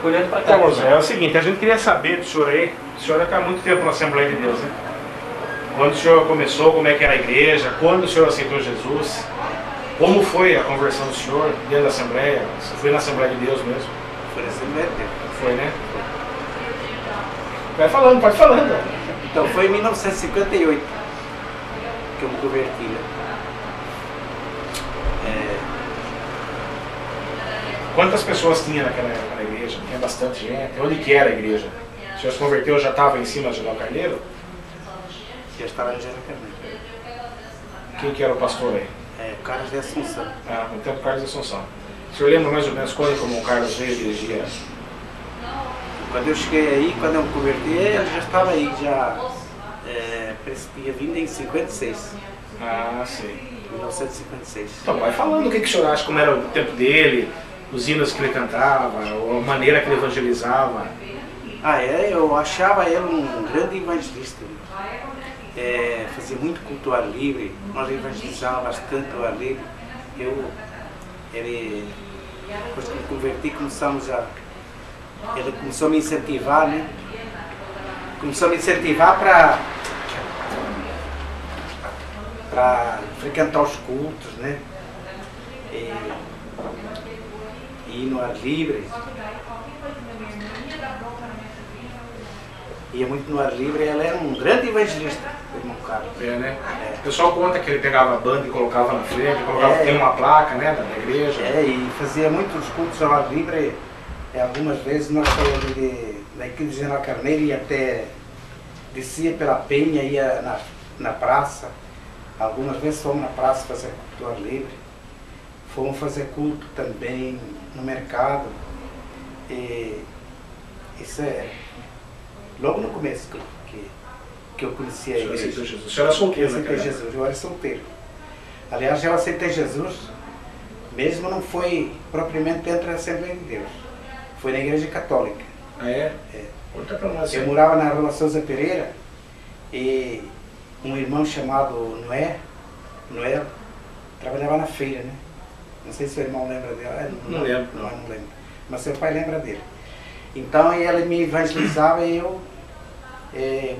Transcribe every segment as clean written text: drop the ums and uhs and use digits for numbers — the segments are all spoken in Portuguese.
olhando para cá. Então, José, é o seguinte, a gente queria saber do senhor aí, o senhor está há muito tempo na Assembleia de Deus, né? Quando o senhor começou, como é que era a igreja, quando o senhor aceitou Jesus, como foi a conversão do senhor dentro da Assembleia? Você foi na Assembleia de Deus mesmo? Foi na Assembleia de Deus. Foi, né? Vai falando, pode falando. Então foi em 1958 que eu me converti, né? Quantas pessoas tinha naquela época na igreja? Tinha bastante gente. Onde que era a igreja? O senhor se converteu, já estava em cima de General Carneiro? Já estava no General Carneiro. Quem que era o pastor aí? Carlos de Assunção. Ah, no tempo Carlos de Assunção. O senhor lembra mais ou menos quando como o Carlos veio dirigir? Quando eu cheguei aí, quando eu me converti, ele já estava aí, parece que tinha vindo em 56. Ah, sim. 1956. Então, vai falando o que o senhor acha, como era o tempo dele, os hinos que ele cantava, a maneira que ele evangelizava. Eu achava ele um grande evangelista. Fazia muito culto ao ar livre, nós evangelizávamos bastante ao ar livre. Depois que me converti, ele começou a me incentivar, né? Começou a me incentivar para frequentar os cultos, né? E ir no ar livre. Ia muito no ar livre, ele era um grande evangelista, o irmão Carlos. Né? O pessoal conta que ele pegava a banda e colocava na frente, tem uma placa, né, da igreja. E fazia muitos cultos ao ar livre. Algumas vezes nós saímos daqui do General Carneiro e até descia pela Penha, ia na praça. Algumas vezes fomos na praça fazer culto ao ar livre. Fomos fazer culto também no mercado. Isso é logo no começo que eu conheci a igreja. Jesus. O senhor era solteiro, eu aceitei Jesus, eu era solteiro. Aliás, eu aceitei Jesus, mesmo não foi propriamente dentro da Assembleia de Deus. Foi na Igreja Católica. Ah, é? Conta pra nós. Eu morava na Rua Souza Pereira e um irmão chamado Noé trabalhava na feira, né? Não sei se o irmão lembra dele. Não lembro. Não lembro. Mas seu pai lembra dele. Então ele me evangelizava e eu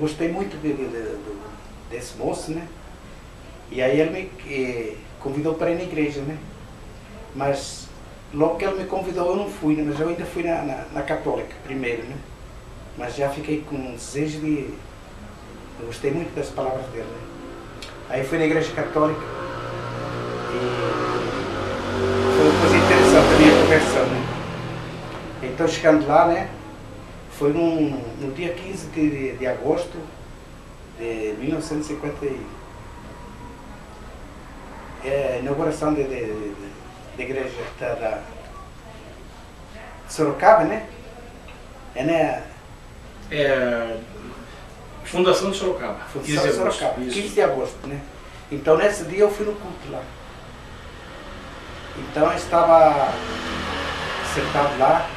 gostei muito desse moço, né? E aí ele me convidou para ir na igreja, né? Mas logo que ele me convidou eu não fui, né? Mas eu ainda fui na Católica primeiro, né? Mas já fiquei com um desejo de... Eu gostei muito das palavras dele, né? Aí fui na Igreja Católica e foi uma coisa interessante a minha conversão, né? Então chegando lá, né? Foi no dia 15 de agosto de 1950, inauguração da igreja da Sorocaba, né? Fundação de Sorocaba. Fundação de Sorocaba, 15 de agosto, né? Então nesse dia eu fui no culto lá. Então eu estava sentado lá,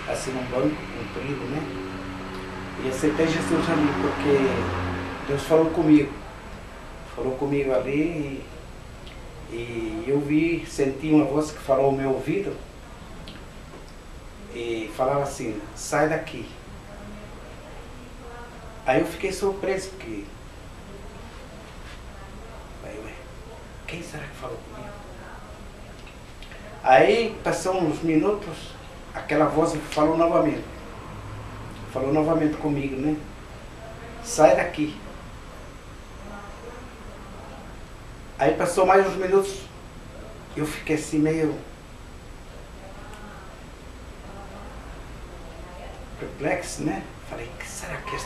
assim num banco comprido, né? E aceitei Jesus ali, porque Deus falou comigo ali e eu senti uma voz que falou ao meu ouvido e falava assim, sai daqui. Aí eu fiquei surpreso, porque quem será que falou comigo? Aí passou uns minutos, aquela voz falou novamente comigo, né? Sai daqui. Aí passou mais uns minutos, eu fiquei assim meio perplexo, né? Falei, que será que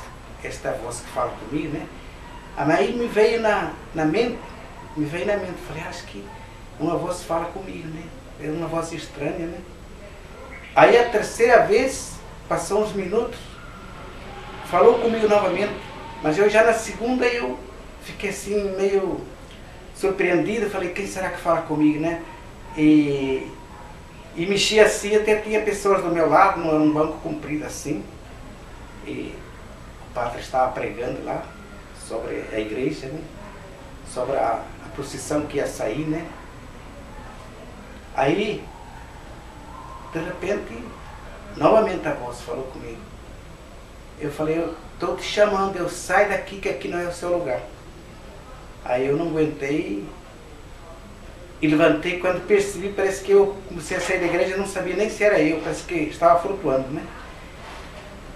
esta voz que fala comigo, né? Aí me veio na mente, falei, acho que uma voz fala comigo, né? É uma voz estranha, né? Aí a terceira vez, passou uns minutos, falou comigo novamente, mas eu já na segunda eu fiquei assim meio surpreendido, falei, quem será que fala comigo, né? E mexi assim, até tinha pessoas do meu lado, num banco comprido assim, e o padre estava pregando lá sobre a igreja, né? Sobre a procissão que ia sair, né? Aí, de repente, Novamente a voz falou comigo. Eu falei, eu estou te chamando, eu saio daqui que aqui não é o seu lugar. Aí eu não aguentei e levantei. Quando percebi, parece que eu comecei a sair da igreja, eu não sabia nem se era eu, parece que estava flutuando, né?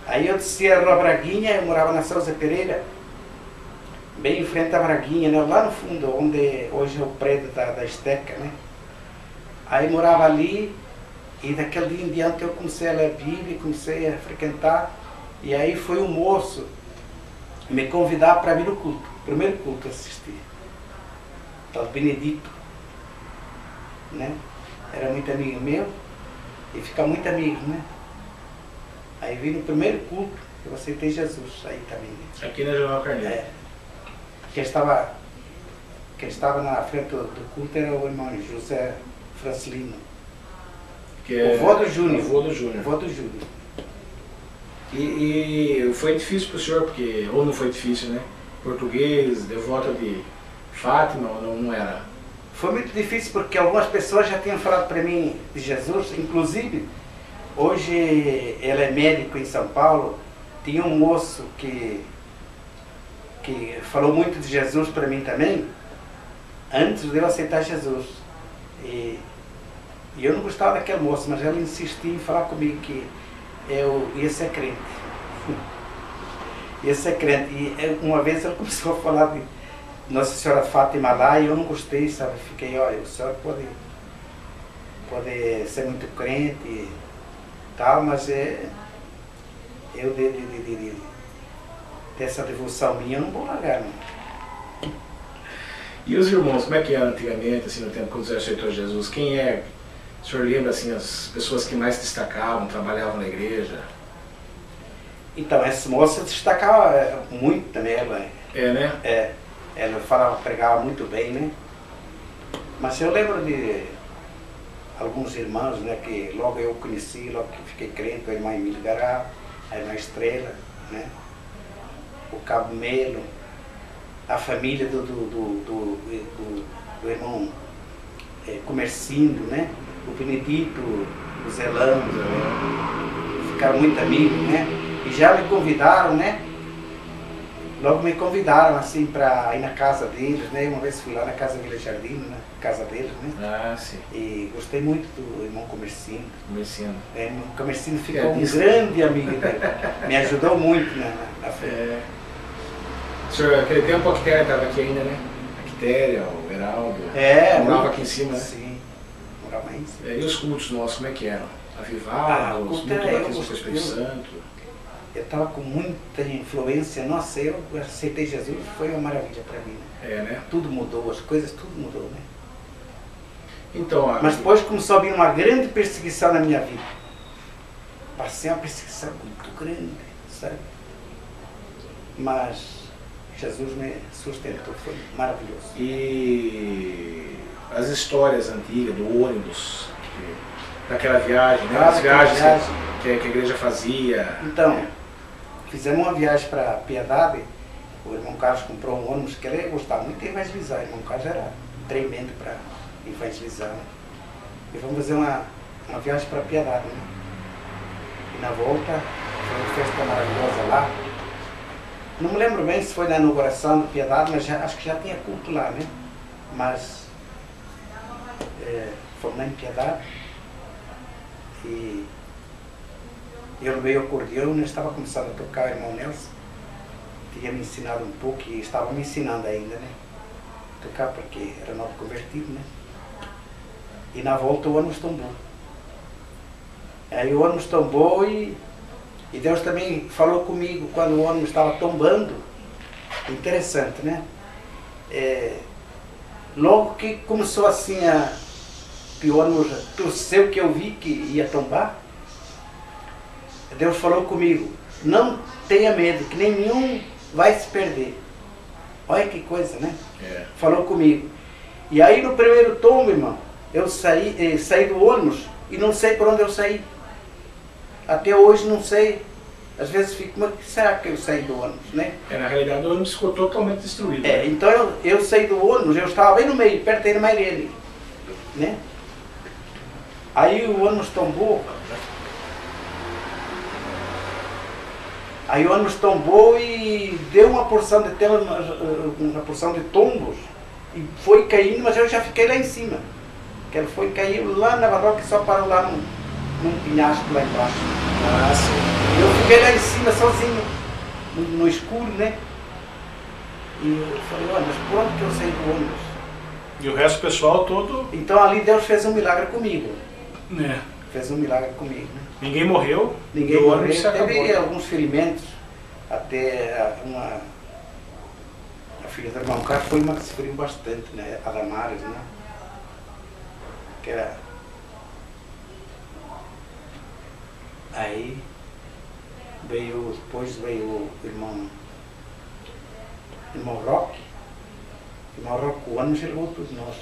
Aí eu desci a Rua Braguinha, eu morava na Souza Pereira, bem em frente à Braguinha, né? Lá no fundo, onde hoje é o prédio da Esteca, né? Aí morava ali, e daquele dia em diante eu comecei a ler a Bíblia, comecei a frequentar, e aí foi um moço me convidar para vir no culto, primeiro culto a assistir, tal Benedito, né? Era muito amigo meu, e fica muito amigo, né? Aí vim no primeiro culto, eu aceitei Jesus, aí também. Né? Aqui na General Carneiro. É. Quem estava na frente do culto era o irmão José Francilino. O vô do Júnior. O vô do Júnior. O vô do Júnior. E foi difícil para o senhor, porque, ou não foi difícil, né? Português, devoto de Fátima, ou não era? Foi muito difícil porque algumas pessoas já tinham falado para mim de Jesus, inclusive, hoje ele é médico em São Paulo, tinha um moço que falou muito de Jesus para mim também, antes de eu aceitar Jesus. E eu não gostava daquele moço, mas ele insistia em falar comigo que eu ia ser crente. Ia ser crente. E uma vez ele começou a falar de Nossa Senhora Fátima lá e eu não gostei, sabe? Fiquei, olha, o senhor pode ser muito crente e tal, mas eu dessa devoção minha eu não vou largar, não. E os irmãos, como é que era antigamente, assim, no tempo quando você aceitou Jesus? Quem é? O senhor lembra, assim, as pessoas que mais destacavam, trabalhavam na igreja? Então, essa moça destacava muito também, ela. É, né? Ela pregava muito bem, né? Mas eu lembro de alguns irmãos, né, que logo eu conheci, logo que fiquei crente, a irmã Emília Gará, a irmã Estrela, né? O Cabo Melo, a família do irmão Comercindo, né? O Benedito, o Zelão, ficaram muito amigos, né? E já me convidaram, né? Logo me convidaram assim para ir na casa deles, né? Uma vez fui lá na casa Vila Jardim, na casa deles, né? Ah, sim. E gostei muito do irmão Comercindo. Comerciando. O Comercindo ficou um grande amigo dele. Me ajudou muito na fé. Senhor, naquele tempo a Quitéria estava aqui ainda, né? A Quitéria, o Heraldo. Morava aqui em cima, né? Sim, morava aí em cima. E os cultos nossos, como é que eram? Avivados, muito batismo com o Espírito Santo. Eu estava com muita influência. Nossa, eu aceitei Jesus, foi uma maravilha para mim. Né? Tudo mudou, as coisas, tudo mudou, né? Então, mas depois começou a vir uma grande perseguição na minha vida. Passei uma perseguição muito grande, sabe? Mas Jesus me sustentou, foi maravilhoso. E as histórias antigas do ônibus, daquela viagem, né? As viagens que a igreja fazia. Então, fizemos uma viagem para Piedade, o irmão Carlos comprou um ônibus que ele gostava muito de evangelizar, o irmão Carlos era tremendo para evangelizar. Né? E vamos fazer uma viagem para Piedade, né? E na volta, foi uma festa maravilhosa lá. Não me lembro bem se foi na inauguração do Piedade, mas acho que já tinha culto lá, né? Mas fomos lá em Piedade e eu levei o acordeão, eu estava começando a tocar, o irmão Nelson tinha me ensinado um pouco e estava me ensinando ainda, né? Tocar porque era novo convertido, né? E na volta o ônibus tombou. Aí o ônibus tombou e Deus também falou comigo quando o ônibus estava tombando. Interessante, né? Logo que começou assim que o ônibus torceu, que eu vi que ia tombar, Deus falou comigo, não tenha medo, que nenhum vai se perder. Olha que coisa, né? Falou comigo. E aí no primeiro tombo, irmão, eu saí do ônibus e não sei por onde eu saí. Até hoje não sei. Às vezes fico, mas será que eu saí do ônibus, né? Na realidade o ônibus ficou totalmente destruído. Né? Então eu saí do ônibus, eu estava bem no meio, perto da Mairene, né? Aí o ônibus tombou Aí o ônibus tombou e deu uma porção de tombos e foi caindo, mas eu já fiquei lá em cima. Que ele foi cair lá na barroca e só parou lá num penhasco lá embaixo. Ah, sim. Eu fiquei lá em cima sozinho, no escuro, né? E eu falei, olha, mas por onde que eu saí do ônibus? E o resto do pessoal todo... Então ali Deus fez um milagre comigo. É. Fez um milagre comigo, né? Ninguém morreu. Ninguém o morreu. ônibus se acabou. Teve alguns ferimentos. Até a filha do irmão Carlos foi uma que se feriu bastante, né? A Damares, né? Que era... Aí depois veio o irmão Roque. O irmão Roque, o ônibus levou todos nós.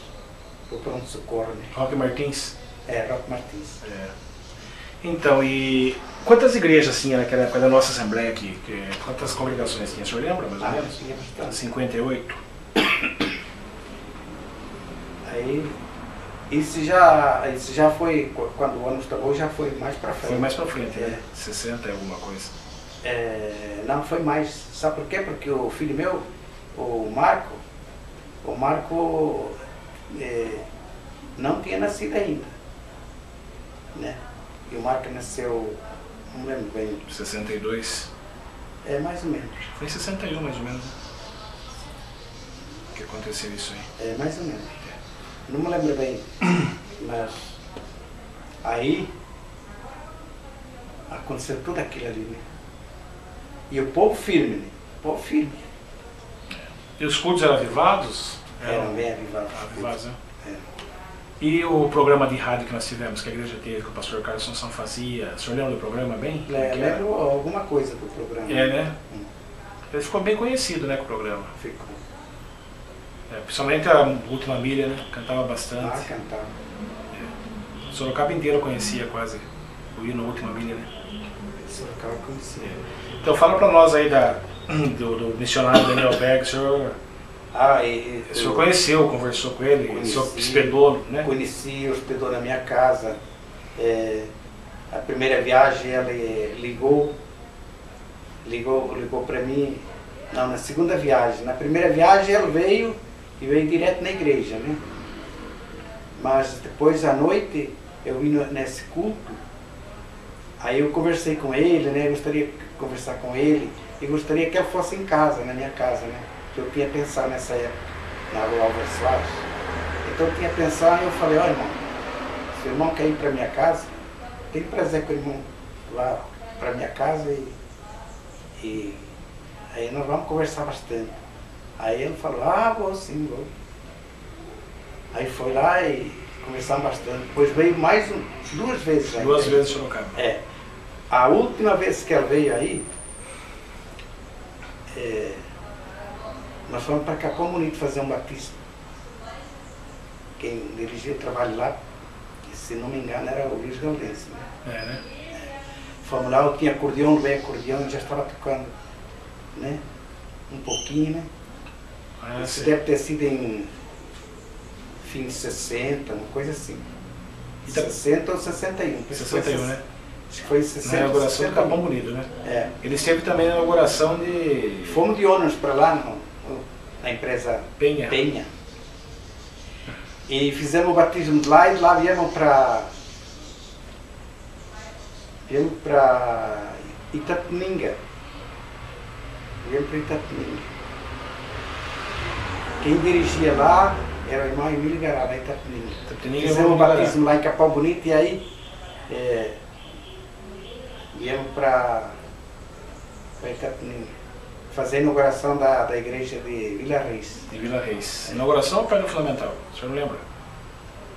Foi para onde socorro, né? Roque Martins? É, Roque Martins. É. Então, e quantas igrejas tinha naquela época da nossa Assembleia aqui? Quantas congregações tinha? O senhor lembra, mais ou menos? Tinha bastante. 58? Aí, isso já foi, quando o ônibus acabou, já foi mais para frente. Foi mais para frente, né? 60 e alguma coisa. Não, foi mais. Sabe por quê? Porque o filho meu, o Marco não tinha nascido ainda, né? E o Marco nasceu, não lembro bem. 62? Mais ou menos. Foi em 61, mais ou menos, que aconteceu isso aí. Mais ou menos. Não me lembro bem, mas aí aconteceu tudo aquilo ali, né? E o povo firme, né? O povo firme. E os cultos eram avivados? Eram bem avivados. Avivados, né? E o programa de rádio que nós tivemos, que a igreja teve, que o pastor Carlos Assunção fazia, o senhor lembra do programa bem? Lembro alguma coisa do programa. Né? Ele ficou bem conhecido, né, com o programa. Ficou. Principalmente a Última Milha, né? Cantava bastante. Cantava. Sorocaba inteiro conhecia quase o hino Última Milha, né? Sorocaba conhecia. Então fala pra nós aí do missionário Daniel Berg, o senhor... o senhor conheceu, conversou com ele, o senhor hospedou, né? Conheci, hospedou na minha casa. A primeira viagem ele ligou para mim. Não, na segunda viagem. Na primeira viagem ele veio direto na igreja, né? Mas depois à noite eu vim nesse culto. Aí eu conversei com ele, né? Eu gostaria de conversar com ele e gostaria que ele fosse em casa, na minha casa, né? Eu tinha pensado nessa época, na rua Álvares Soares. Então eu tinha pensado e eu falei, olha irmão, se o irmão quer ir para minha casa, tem que trazer com o irmão lá para minha casa e aí nós vamos conversar bastante. Aí ele falou, vou sim, vou. Aí foi lá e conversamos bastante. Depois veio mais duas vezes aí. Duas vezes Sorocaba. A última vez que ele veio aí, nós fomos para Capão Bonito fazer um batismo. Quem dirigia o trabalho lá, se não me engano, era o Luiz Gaudense, né? Fomos lá, eu tinha acordeão, veio acordeão, já estava tocando, né? Um pouquinho, né? Isso deve ter sido em fim de 60, uma coisa assim. 60 ou 61. 61, né? Acho que foi 60. Na inauguração do Capão Bonito, né? Ele esteve também na inauguração de... Fomos de ônibus para lá, na empresa Penha. E fizemos o batismo de lá e lá viemos para Itapetininga. Viemos para Itapetininga. Quem dirigia lá era o irmão Emílio Gará, lá em Itapetininga. Fizemos o batismo lá em Capão Bonito e aí viemos para Itapetininga. Fazer a inauguração da igreja de Vila Reis. De Vila Reis. Inauguração ou Pedra Fundamental? O senhor não lembra?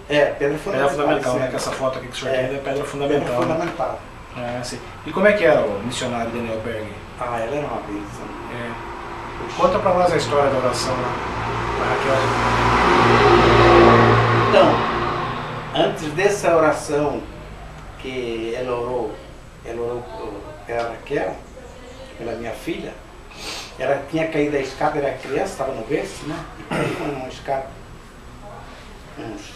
Pedra Fundamental. Pedra Fundamental, né? Que essa foto aqui que o senhor tem é Pedra Fundamental. Pedra Fundamental. Sim. E como é que era o missionário Daniel Berg? Ela era uma bênção. Conta pra nós a história da oração lá, da Raquel. Então, antes dessa oração que ela orou pela Raquel, pela minha filha, ela tinha caído da escada, era criança, estava no berço, né? E caiu numa escada, uns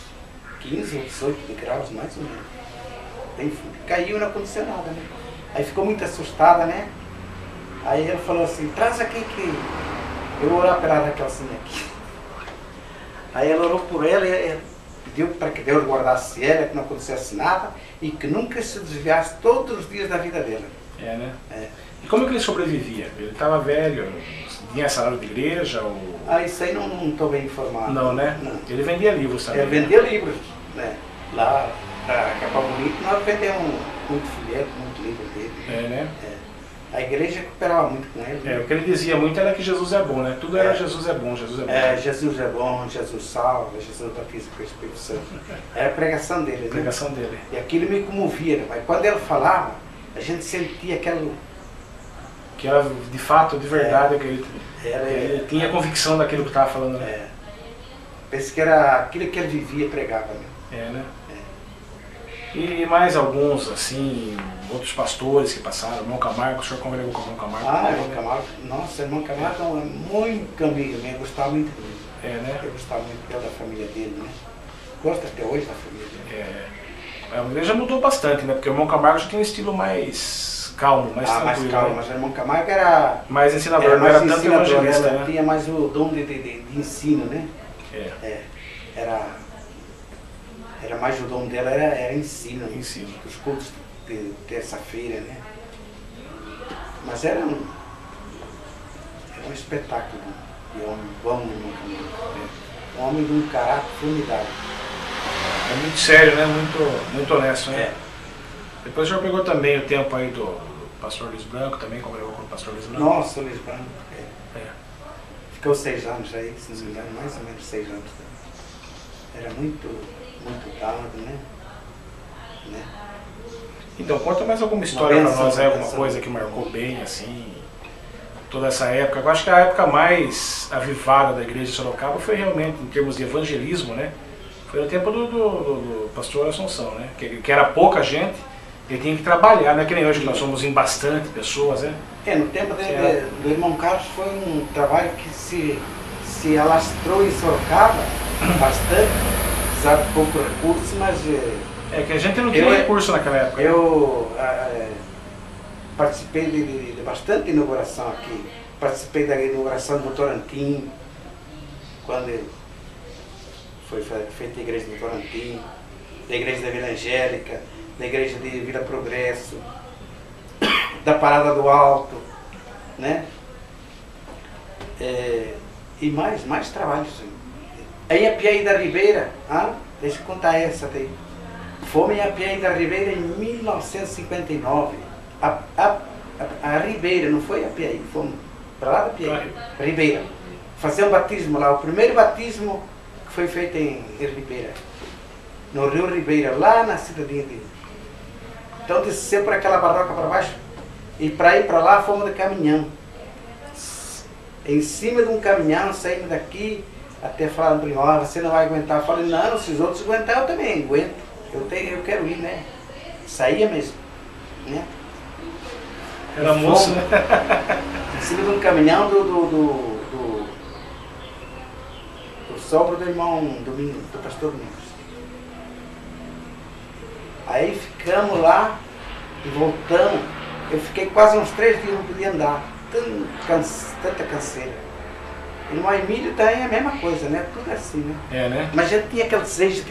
15 ou 18 graus, mais ou menos. Caiu e não aconteceu nada, né? Aí ficou muito assustada, né? Aí ele falou assim, traz aqui que eu vou orar pela Raquelzinha aqui. Aí ele orou por ela e pediu para que Deus guardasse ela, que não acontecesse nada e que nunca se desviasse todos os dias da vida dela. É, né? É. E como é que ele sobrevivia? Ele estava velho, tinha salário de igreja? Ou... Ah, isso aí não estou bem informado. Não, né? Não. Ele vendia livros também. Ele vendia livros, né? Lá na Capa Bonito nós vendemos muito folheto, muito livro dele. É, né? É. A igreja cooperava muito com ele. É, o que ele dizia muito era que Jesus é bom, né? Tudo era É. Jesus é bom, Jesus é bom. É, Jesus é bom, Jesus salva, Jesus batiza com o Espírito Santo. Era a pregação dele, né? A pregação dele. E aquilo me comovia, né? Mas quando ele falava, a gente sentia aquela... Que era de fato, de verdade, que ele tinha convicção daquilo que estava falando, né? É. Penso que era aquilo que ele vivia e pregava, né? É, né? E mais alguns, assim, outros pastores que passaram, irmão Camargo, o senhor conversou com o irmão Camargo? Ah, irmão Camargo, nossa, irmão Camargo é muito amigo meu, eu gostava muito dele. É, né? Eu gostava muito dele, da família dele, né? Gosto até hoje da família dele. É, a igreja mudou bastante, né? Porque o irmão Camargo já tinha um estilo mais calmo, mais tranquilo. Mais calmo, né? mas o irmão Camargo era... Mais ensinador, Era não era mais tanto ensinador, evangelista, né? né? Tinha mais o dom de ensino, né? Era mais o dom dela, era ensino. Ensino. Os cultos de terça-feira, né? Mas era um espetáculo de homem, bom no caminho. Um homem de um caráter formidável. É muito sério, né? Muito honesto, né? É. Depois o senhor pegou também o tempo aí do pastor Luiz Branco, também conversou com o pastor Luiz Branco. Nossa, Luiz Branco. É. Ficou 6 anos aí, se não me engano, mais ou menos 6 anos. Era muito dado, né? Então, conta mais alguma história para nós, alguma benção. coisa que marcou bem, assim, toda essa época. Eu acho que a época mais avivada da igreja de Sorocaba foi realmente, em termos de evangelismo, né? Foi no tempo do pastor Assunção, né? Que era pouca gente, ele tinha que trabalhar, não é que nem hoje que nós somos em bastante pessoas, né? No tempo do irmão Carlos foi um trabalho que se alastrou em Sorocaba bastante, apesar de pouco recurso, mas... É que a gente não tinha recurso naquela época. Eu participei de bastante inauguração aqui. Participei da inauguração do Votorantim, quando foi feita a igreja do Votorantim, da igreja da Vila Angélica, da igreja de Vila Progresso, da Parada do Alto, né? E mais trabalhos. Aí a Piaí da Ribeira, deixa eu contar essa daí. Fomos em Apiaí da Ribeira em 1959. A Ribeira, não foi Apiaí, fomos para lá da Apiaí, Ribeira. Fazer um batismo lá, o primeiro batismo que foi feito em Ribeira, no Rio Ribeira, lá na cidadinha dele. Então desceu por aquela barroca para baixo e para ir para lá fomos de caminhão. Em cima de um caminhão, saímos daqui, até falaram para mim, você não vai aguentar. Eu falei, não, se os outros aguentar, eu também aguento. Eu quero ir, né? Saía mesmo, né? Era moço, né? Em cima de um caminhão do sogro do irmão do pastor Domingos. Aí ficamos lá e voltamos. Eu fiquei quase uns 3 dias, não podia andar. Tanta canseira. E no Emílio também é a mesma coisa, né? Tudo assim, né? É, né? Mas a gente tinha aquele desejo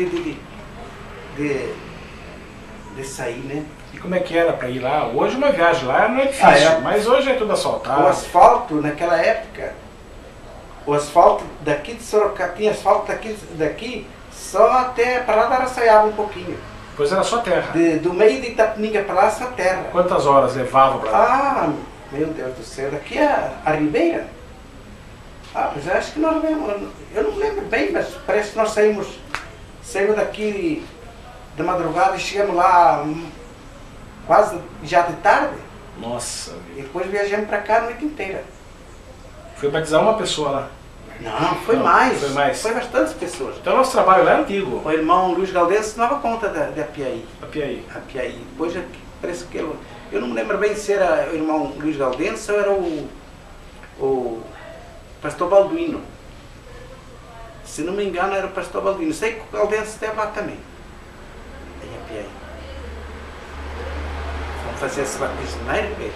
de sair, né? E como é que era para ir lá? Hoje uma viagem lá não é difícil, mas hoje é tudo asfaltado. O asfalto, naquela época, o asfalto daqui de Sorocaba, tinha asfalto daqui só até para lá da Araçaiaba um pouquinho. Pois era só terra. Do meio de Itapemininga para lá, só terra. Quantas horas levava para lá? Meu Deus do céu, daqui a Ribeira? Mas eu acho que nós lembro, eu não lembro bem, mas parece que nós saímos daqui de madrugada e chegamos lá quase já de tarde. Nossa. E depois viajamos para cá a noite inteira. Foi batizar uma pessoa lá? Não, foi mais. Foi mais. Foi bastantes pessoas. Então nosso trabalho lá é antigo. O irmão Luiz Galdense dava conta da Apiaí. Apiaí. Apiaí. Depois parece que eu não me lembro bem se era o irmão Luiz Galdense ou era o pastor Balduino. Se não me engano era o pastor Balduino. Sei que o Galdense esteve lá também. Em Apiaí. Vamos fazer esse batismo na Ribeira.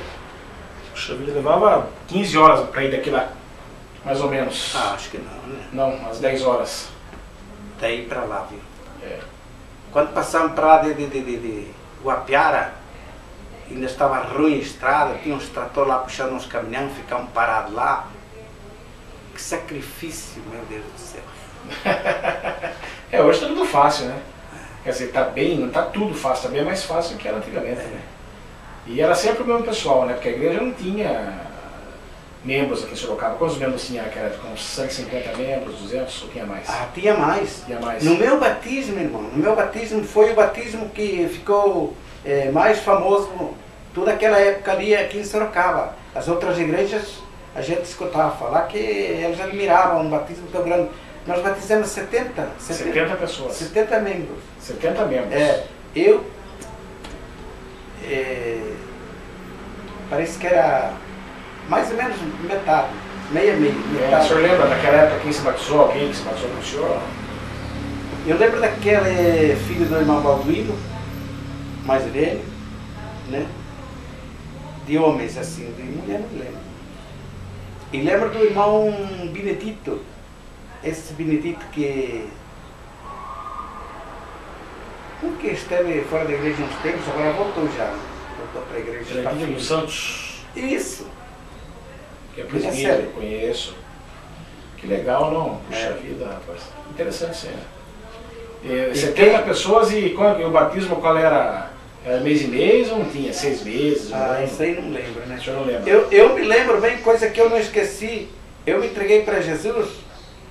Puxa vida, levava 15 horas para ir daqui lá, mais ou menos. Ah, acho que não, né? Não, umas 10 horas. Daí pra lá, viu? É. Quando passamos pra lá de Guapiara, ainda estava ruim a estrada, tinha uns tratores lá puxando uns caminhões, ficamos parados lá. Que sacrifício, meu Deus do céu. É, hoje tá tudo fácil, né? Quer dizer, tá bem, não tá tudo fácil, tá bem mais fácil do que era antigamente, né? E era sempre o mesmo pessoal, né? Porque a igreja não tinha membros aqui em Sorocaba. Quantos membros tinha naquela época? Uns 150 membros, 200 ou tinha mais? Ah, tinha mais. Tinha mais. No meu batismo, irmão, no meu batismo foi o batismo que ficou mais famoso toda aquela época ali aqui em Sorocaba. As outras igrejas, a gente escutava falar que eles admiravam um batismo tão grande. Nós batizamos 70 pessoas. 70 membros. 70 membros. Parece que era mais ou menos metade, meia. O senhor lembra daquela época quem se batizou? Alguém que se batizou com o senhor? Eu lembro daquele filho do irmão Balduino, mais velho, né? De homens assim, de mulher não lembro. E lembro do irmão Benedito, esse Benedito que esteve fora da igreja uns tempos, agora voltou para a igreja. Benedito dos Santos. Isso. Que é presbítero, conheço. Que legal, não? Puxa vida, rapaz. Interessante isso aí. 70 pessoas e o batismo qual era? Era mês e mês ou não tinha? 6 meses? Isso aí não lembro, né? O senhor não lembra? Eu me lembro bem, coisa que eu não esqueci. Eu me entreguei para Jesus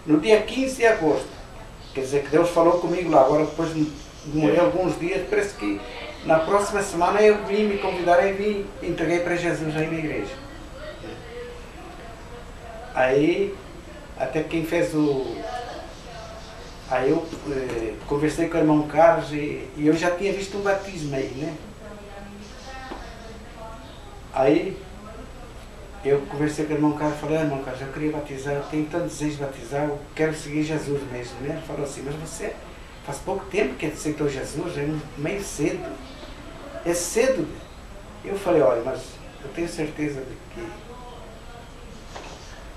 no dia 15 de agosto. Quer dizer que Deus falou comigo lá. Agora depois de morrer alguns dias, parece que na próxima semana eu vim me convidar e vim entreguei para Jesus aí na igreja. Aí, até quem fez Aí eu conversei com o irmão Carlos e eu já tinha visto um batismo aí, né? Aí eu conversei com o irmão Carlos e falei, irmão Carlos, eu queria batizar, eu tenho tanto desejo de batizar, eu quero seguir Jesus mesmo, né? Ele falou assim, mas você faz pouco tempo que aceitou Jesus, é meio cedo. É cedo. Eu falei, olha, mas eu tenho certeza de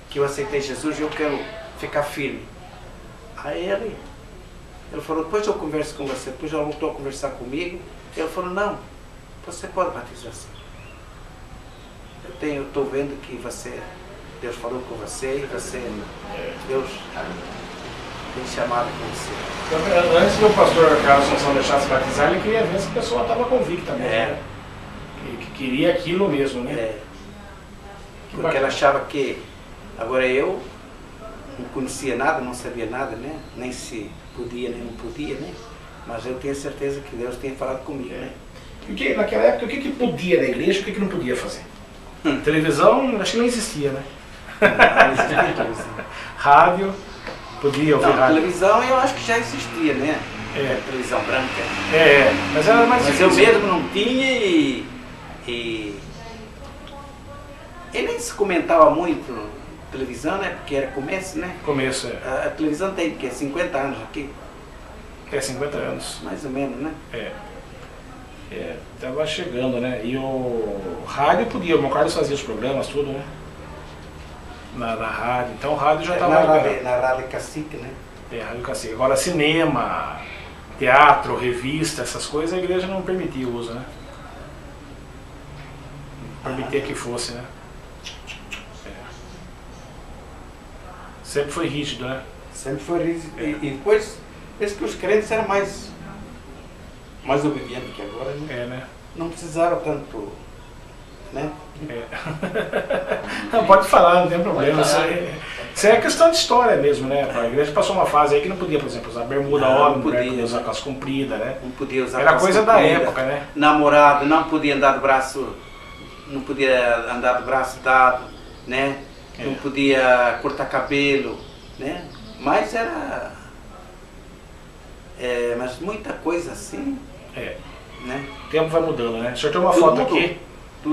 que eu aceitei Jesus e eu quero ficar firme. Aí ele falou, depois eu converso com você, depois ela voltou a conversar comigo. Ele falou, não, você pode batizar sim. Eu estou vendo que Deus falou com você e Deus tem chamado com você. Então, antes do pastor Carlos Sansão deixasse batizar, ele queria ver se a pessoa estava convicta mesmo, né? Que queria aquilo mesmo, né? Porque ela achava que, agora eu não conhecia nada, não sabia nada, né? Nem se podia, nem não podia, né? Mas eu tenho certeza que Deus tinha falado comigo, né? Porque naquela época, o que podia na igreja e o que não podia fazer? Televisão, acho que não existia, né? Não existia televisão. Rádio, podia ouvir rádio. Televisão eu acho que já existia, né? Televisão branca. Mas era mais difícil. Mas eu mesmo não tinha e nem se comentava muito televisão, né? Porque era começo, né? Começo, A televisão tem, que 50 anos aqui. 50 anos. Mais ou menos, né? Tava chegando, né? E o rádio podia, o meu Carlos fazia os programas, tudo, né? Na rádio. Então o rádio já estava na Rádio Cacique, né? Rádio Cacique. Agora cinema, teatro, revista, essas coisas, a igreja não permitia o uso, né? Não permitia que fosse, né? Sempre foi rígido, né? Sempre foi rígido. E depois, penso que os crentes eram mais obedientes que agora, né? Né? Não precisaram tanto, né? Não, pode falar, não tem problema. Isso é questão de história mesmo, né? A igreja passou uma fase aí que não podia, por exemplo, usar bermuda homem, não podia usar calça comprida, né? Não podia usar Era coisa da época, né? Namorado não podia andar de braço, dado, né? Não podia cortar cabelo, né? Mas era... mas muita coisa assim, né? O tempo vai mudando, né? O senhor tem uma foto aqui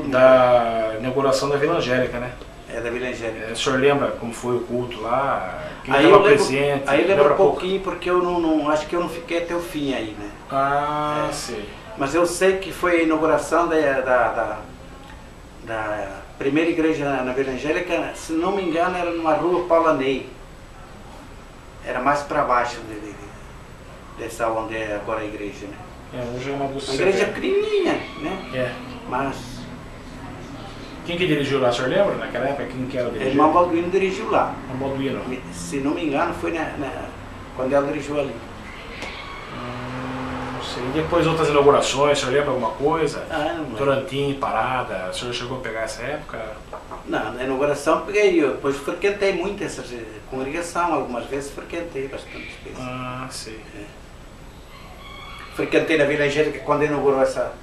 da inauguração da Vila Angélica, né? Da Vila Angélica. O senhor lembra como foi o culto lá? Quem aí estava presente? Aí eu lembro um pouquinho, porque eu não acho que eu não fiquei até o fim aí, né? Sei. Mas eu sei que foi a inauguração primeira igreja na Vila Angélica, se não me engano, era numa rua Paula Ney. Era mais para baixo dessa onde é agora a igreja, né? Hoje é uma Uma igreja pequenininha, né? Mas... Quem que dirigiu lá, o senhor lembra? Naquela época, quem que era o dirigente? Irmão Balduino dirigiu lá. Irmão Balduino. Se não me engano, foi quando ela dirigiu ali. Não sei. E depois outras inaugurações, o senhor lembra alguma coisa? Não. Torantim, Parada, o senhor chegou a pegar essa época? Não, na inauguração peguei, eu depois frequentei muito essa congregação, algumas vezes frequentei bastante vezes. Sei. Frequentei na Vila Angélica quando inaugurou essa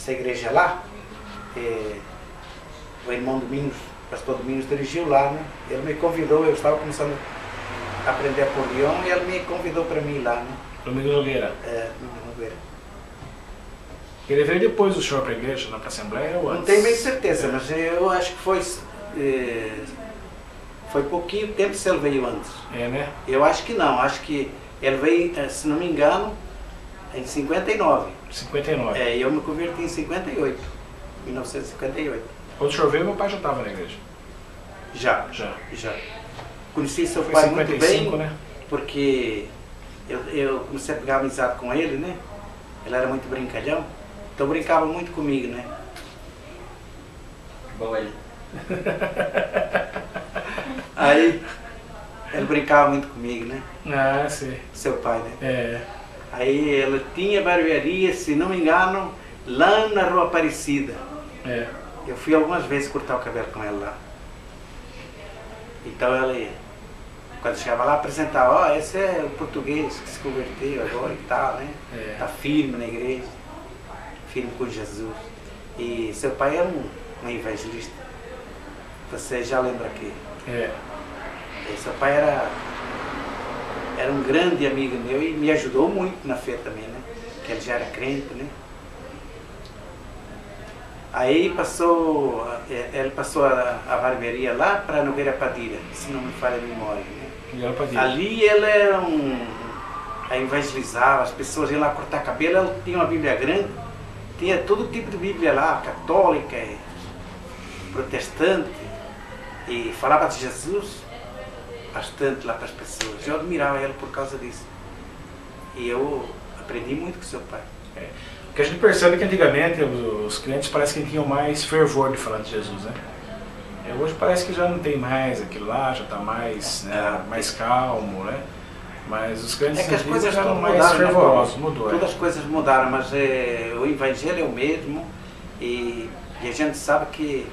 igreja lá. O irmão Domingos, o pastor Domingos dirigiu lá, né? Ele me convidou, eu estava começando a aprender acordeão e ele me convidou para mim ir lá, né? Domingos Nogueira? Domingos Nogueira. Ele veio depois do senhor para a igreja, para a Assembleia ou antes? Não tenho bem certeza, mas eu acho que foi pouquinho tempo se ele veio antes. Né? Eu acho que não, acho que ele veio, se não me engano, em 59. 59? Eu me converti em 58. 1958. Quando o senhor veio, meu pai já estava na igreja? Já. Conheci seu Foi pai 55, muito bem, né? porque eu comecei a pegar amizade com ele, né? Ele era muito brincalhão, então brincava muito comigo, né? Bom ele. Aí, ele brincava muito comigo, né? Sim. Seu pai, né? Aí ele tinha barbearia, se não me engano, lá na Rua Aparecida. Eu fui algumas vezes cortar o cabelo com ele lá. Então ele, quando chegava lá, apresentava, esse é o português que se converteu agora e tal, né? Tá firme na igreja, firme com Jesus. E seu pai era um evangelista. Você já lembra aqui? E seu pai era um grande amigo meu e me ajudou muito na fé também, né? Que ele já era crente, né? Aí ele passou a barbearia lá para Nogueira Padilha, se não me falha a memória, né? Ali ele evangelizava, as pessoas iam lá cortar cabelo, ele tinha uma Bíblia grande, tinha todo tipo de Bíblia lá, católica, protestante, e falava de Jesus bastante lá para as pessoas. Eu admirava ele por causa disso. E eu aprendi muito com seu pai. O que a gente percebe é que antigamente os crentes parece que tinham mais fervor de falar de Jesus, né? Hoje parece que já não tem mais aquilo lá, já está mais, né, mais calmo, né? Mas os crentes que as coisas eram mais mudaram, fervorosos, né? mudou. Todas as coisas mudaram, mas o evangelho é o mesmo e a gente sabe que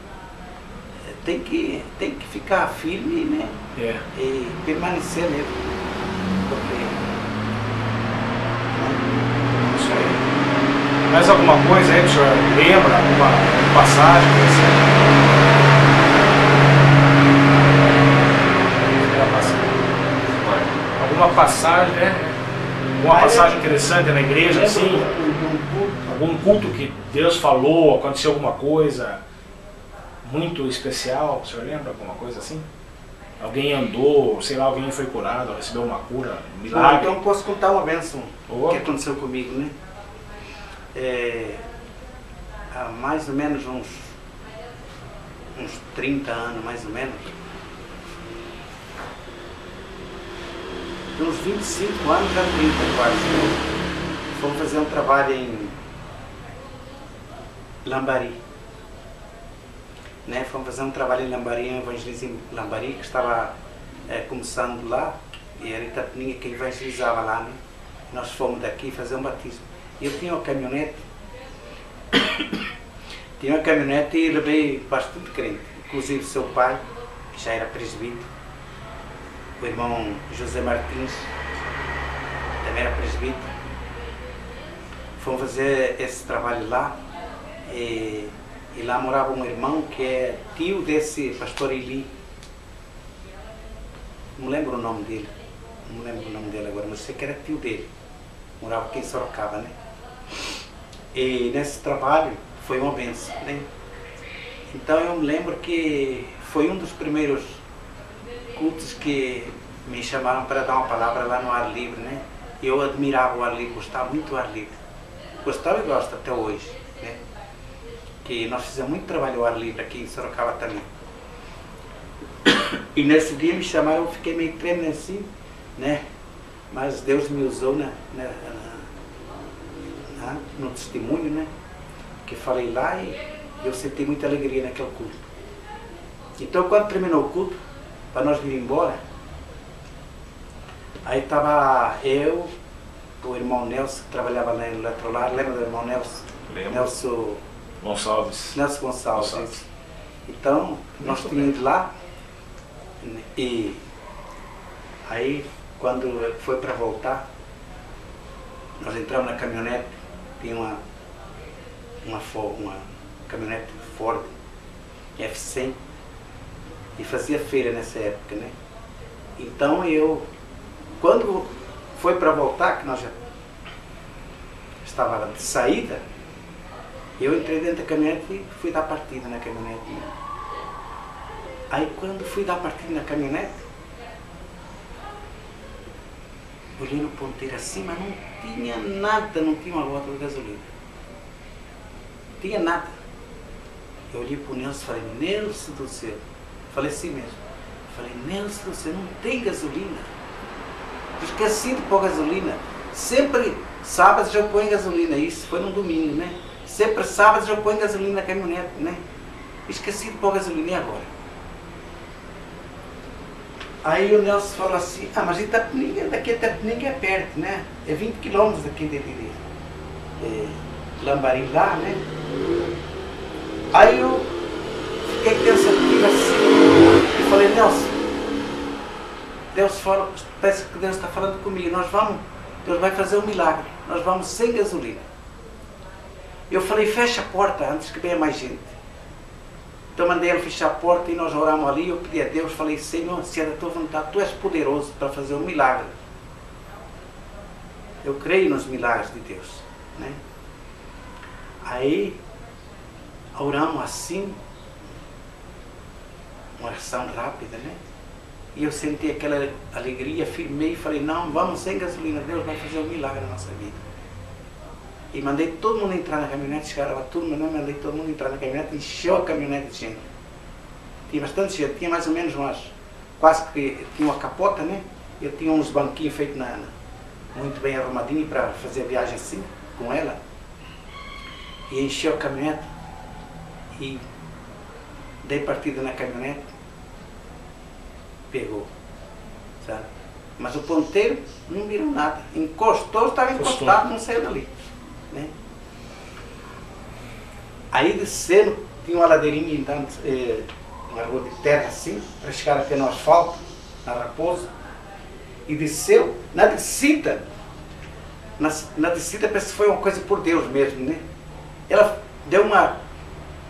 tem que ficar firme, né? E permanecer mesmo. Isso aí. Mais alguma coisa aí que o senhor lembra? Alguma passagem? Alguma passagem, né? Alguma passagem interessante na igreja, assim? Algum culto que Deus falou, aconteceu alguma coisa muito especial? O senhor lembra alguma coisa assim? Alguém andou, sei lá, alguém foi curado, recebeu uma cura, um milagre? Então posso contar uma bênção que aconteceu comigo, né? Há mais ou menos uns 30 anos, mais ou menos. De uns 25 anos, já 30 quase. Fomos fazer um trabalho em Lambari. Né? Fomos fazer um trabalho em Lambari, um evangelismo em Lambari, que estava começando lá, e era Itapetininga que evangelizava lá, né? Nós fomos daqui fazer um batismo. Eu tinha uma caminhonete, e levei bastante crente, inclusive seu pai, que já era presbítero, o irmão José Martins, também era presbítero. Fomos fazer esse trabalho lá, e lá morava um irmão que é tio desse pastor Eli. Não lembro o nome dele, agora, mas sei que era tio dele. Morava aqui em Sorocaba, né? E nesse trabalho foi uma bênção, né? Então eu me lembro que foi um dos primeiros cultos que me chamaram para dar uma palavra lá no ar livre, né? Eu admirava o ar livre, gostava muito do ar livre. Gostava e gosto até hoje, né? que nós fizemos muito trabalho ao ar livre aqui em Sorocaba também. E nesse dia me chamaram, eu fiquei meio tremendo assim, né? Mas Deus me usou no testemunho, né? Que falei lá e eu senti muita alegria naquele culto. Então quando terminou o culto, para nós vir embora, aí estava eu, o irmão Nelson, que trabalhava na Eletrolar, lembra do irmão Nelson? Lembro. Nelson Gonçalves. Nelson Gonçalves. Então, nós tínhamos ido lá e aí, quando foi para voltar, nós entramos na caminhonete, tinha uma caminhonete Ford F100 e fazia feira nessa época, né? Então quando foi para voltar, que nós já estava de saída, eu entrei dentro da caminhonete e fui dar partida na caminhonete. Aí quando fui dar partida na caminhonete, olhei no ponteiro assim, mas não tinha nada, não tinha uma gota de gasolina. Não tinha nada. Eu olhei para o Nelson e falei, Nelson do céu. Falei assim mesmo. Falei, Nelson do céu, não tem gasolina. Esqueci de pôr gasolina. Sempre sábados eu ponho gasolina. Isso foi no domingo, né? Sempre sábados eu ponho gasolina na caminhonete, né? Esqueci de pôr gasolina, e agora? Aí o Nelson falou assim, mas Itapetininga, daqui a Itapetininga é perto, né? É 20 quilômetros daqui de Lambari lá, né? Aí eu fiquei pensativo assim, e falei, Nelson, Deus fala, parece que Deus está falando comigo, Deus vai fazer um milagre, nós vamos sem gasolina. Eu falei, fecha a porta antes que venha mais gente. Então mandei ele fechar a porta e nós oramos ali, eu pedi a Deus, falei, Senhor, se é da tua vontade, tu és poderoso para fazer um milagre. Eu creio nos milagres de Deus, né? Aí, oramos assim, uma oração rápida, né? E eu senti aquela alegria, firmei e falei, não, vamos sem gasolina, Deus vai fazer um milagre na nossa vida. E mandei todo mundo entrar na caminhonete, chegaram a turma, né? Mandei todo mundo entrar na caminhonete, encheu a caminhonete de gente. Tinha bastante gente, tinha mais ou menos quase que tinha uma capota, né? Eu tinha uns banquinhos feitos muito bem arrumadinhos para fazer a viagem assim, com ela. E encheu a caminhonete e dei partida na caminhonete, pegou, sabe? Mas o ponteiro não virou nada, estava encostado, não saiu dali, né? Aí descendo, tinha uma ladeirinha, então, uma rua de terra assim, para chegar até no asfalto, na Raposa, e desceu, na descida parece que foi uma coisa por Deus mesmo, né? Ela deu